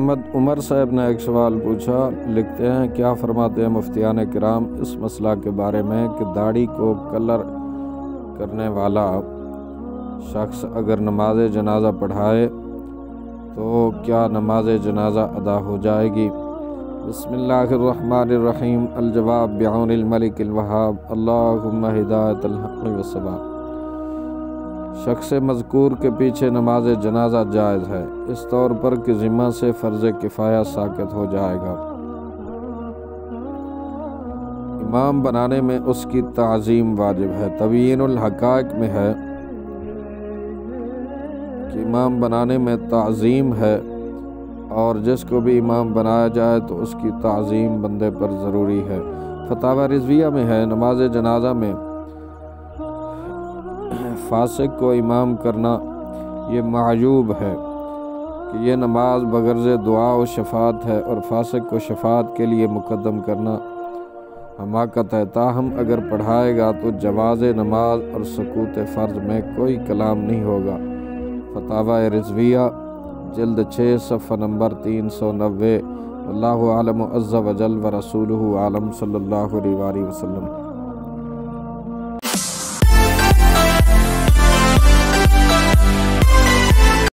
محمد عمر صاحب نے ایک سوال پوچھا، لکھتے ہیں کیا فرماتے ہیں مفتیان کرام اس مسئلہ کے بارے میں کہ داڑھی کو کلر کرنے والا شخص اگر نماز جنازہ پڑھائے تو کیا نماز جنازہ ادا ہو جائے گی؟ بسم اللہ الرحمن الرحیم۔ الجواب بعون الملک الوہاب، اللہم ہدایت الحق والصواب۔ شخص مذکور کے پیچھے نماز جنازہ جائز ہے، اس طور پر کہ ذمہ سے فرض کفایہ ساقط ہو جائے گا۔ امام بنانے میں اس کی تعظیم واجب ہے۔ تبیین الحقائق میں ہے کہ امام بنانے میں تعظیم ہے، اور جس کو بھی امام بنایا جائے تو اس کی تعظیم بندے پر ضروری ہے۔ فتاوی رضویہ میں ہے نماز جنازہ میں فاسق کو امام کرنا یہ معیوب ہے کہ یہ نماز بغرض دعا و شفاعت ہے، اور فاسق کو شفاعت کے لیے مقدم کرنا حماقت ہے۔ تاہم اگر پڑھائے گا تو جواز نماز اور سقوط فرض میں کوئی کلام نہیں ہوگا۔ فتاوی رضویہ جلد 6 صفحہ نمبر 390۔ اللہ اعلم عز و جل و رسولہ عالم صلی اللہ علیہ وسلم۔